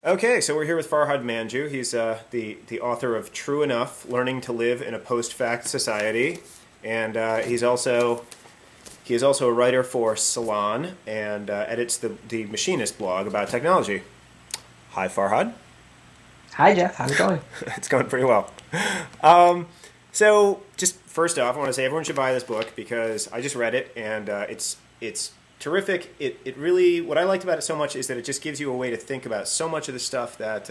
Okay, so we're here with Farhad Manjoo. He's the author of True Enough: Learning to Live in a Post-Fact Society, and he is also a writer for Salon and edits the Machinist blog about technology. Hi, Farhad. Hi, Jeff. How's it going? It's going pretty well. So, just first off, I want to say everyone should buy this book because I just read it and it's terrific. It really what I liked about it so much is that it just gives you a way to think about so much of the stuff that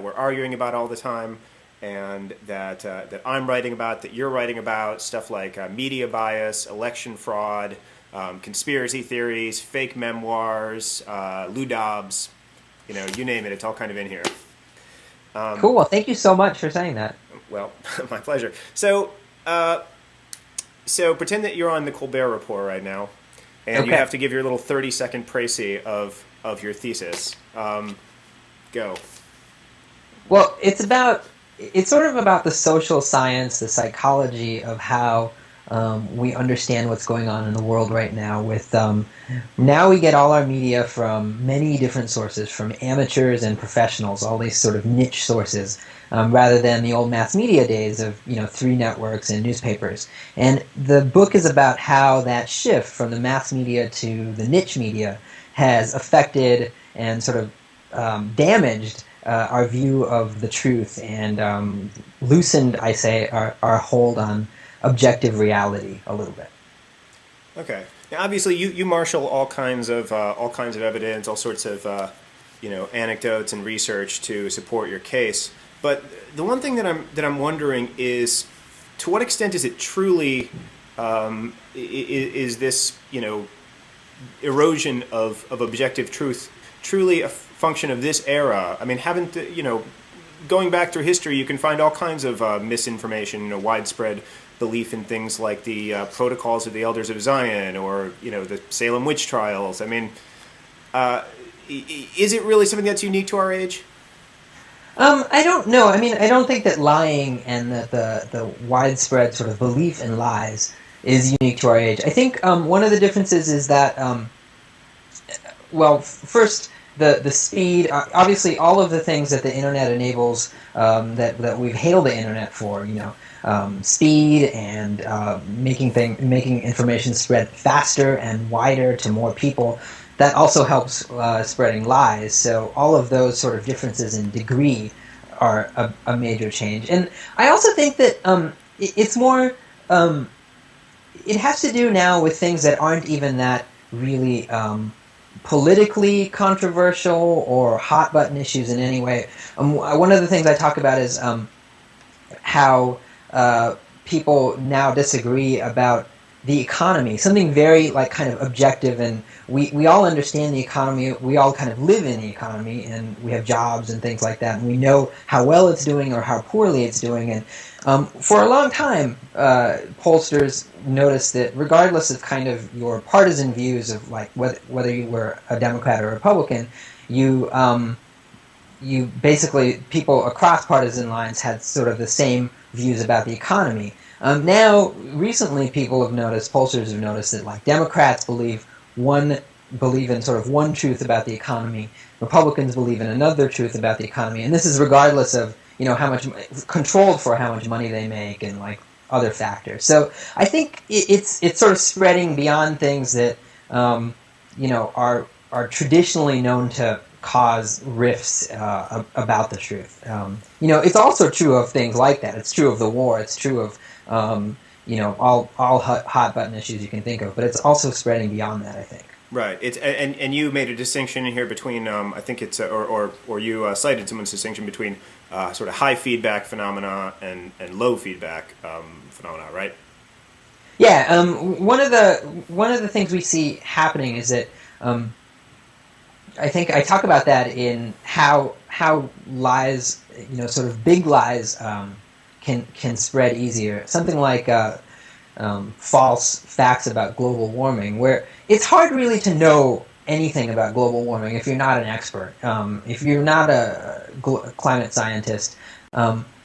we're arguing about all the time, and that I'm writing about, that you're writing about, stuff like media bias, election fraud, conspiracy theories, fake memoirs, Lou Dobbs, you name it. It's all kind of in here. Cool. Well, thank you so much for saying that. Well, my pleasure. So pretend that you're on the Colbert Report right now, and you Okay. have to give your little 30-second précis of your thesis. Go. Well, it's sort of about the social science, the psychology of how we understand what's going on in the world right now. Now we get all our media from many different sources, from amateurs and professionals, all these sort of niche sources, rather than the old mass media days of three networks and newspapers. And the book is about how that shift from the mass media to the niche media has affected and sort of damaged our view of the truth and loosened, I say, our hold on objective reality a little bit. Okay. Now, obviously, you marshal all kinds of evidence, all sorts of anecdotes and research to support your case. But the one thing that I'm wondering is, to what extent is it truly is this erosion of objective truth truly a function of this era? I mean, haven't going back through history, you can find all kinds of misinformation, widespread belief in things like the protocols of the Elders of Zion, or the Salem witch trials. I mean, is it really something that's unique to our age? I don't know. I mean, I don't think that lying and that the widespread sort of belief in lies is unique to our age. I think one of the differences is that well, first, the speed. Obviously, all of the things that the internet enables, that we've hailed the internet for, speed and making information spread faster and wider to more people. That also helps spreading lies. So all of those sort of differences in degree are a major change. And I also think that it's more. It has to do now with things that aren't even that really politically controversial or hot button issues in any way. One of the things I talk about is how people now disagree about the economy, something very like kind of objective, and we all understand the economy, we all kind of live in the economy, and we have jobs and things like that, and we know how well it's doing or how poorly it's doing. And for a long time, pollsters noticed that regardless of kind of your partisan views of like whether you were a Democrat or a Republican, you basically, people across partisan lines had sort of the same views about the economy. Now, recently, pollsters have noticed that like Democrats believe in sort of one truth about the economy, Republicans believe in another truth about the economy, and this is regardless of how much, controlled for how much money they make and like other factors. So I think it's sort of spreading beyond things that are traditionally known to cause rifts about the truth. It's also true of things like that. It's true of the war. It's true of all hot button issues you can think of. But it's also spreading beyond that, I think. Right. And you made a distinction in here between I think it's or you cited someone's distinction between sort of high feedback phenomena and low feedback phenomena, right? Yeah. One of the things we see happening is that I think I talk about that in how lies, sort of big lies, can spread easier. Something like false facts about global warming, where it's hard really to know anything about global warming if you're not an expert. If you're not a climate scientist,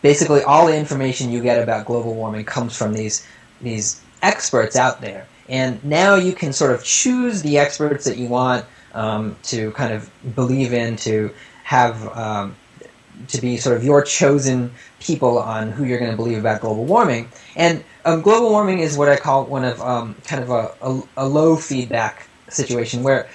basically all the information you get about global warming comes from these experts out there. And now you can sort of choose the experts that you want to kind of believe in, to have to be sort of your chosen people on who you're going to believe about global warming. And global warming is what I call one of kind of a low feedback situation where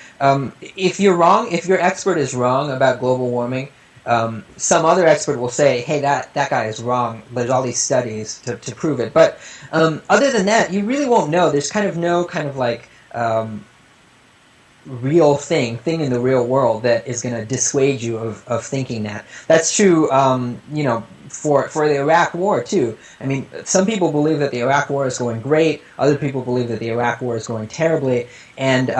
if you're wrong, if your expert is wrong about global warming, some other expert will say, hey, that guy is wrong. There's all these studies to prove it. But other than that, you really won't know. There's kind of no kind of like real thing in the real world that is going to dissuade you of thinking that. That's true, for the Iraq War, too. I mean, some people believe that the Iraq War is going great. Other people believe that the Iraq War is going terribly. And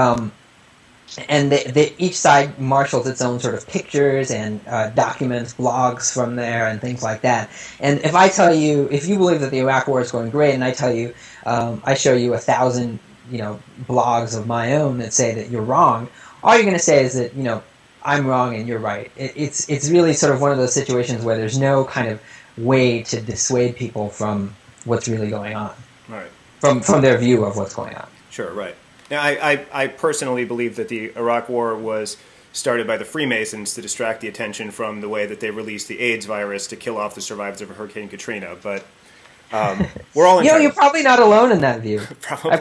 each side marshals its own sort of pictures and documents, blogs from there, and things like that. And if I tell you, if you believe that the Iraq War is going great, and I tell you, I show you 1,000, blogs of my own that say that you're wrong, all you're going to say is that, I'm wrong and you're right. It's really sort of one of those situations where there's no kind of way to dissuade people from what's really going on, Right. From their view of what's going on. Sure, right. Now, I personally believe that the Iraq War was started by the Freemasons to distract the attention from the way that they released the AIDS virus to kill off the survivors of Hurricane Katrina. But we're all entitled. You're probably not alone in that view. Probably.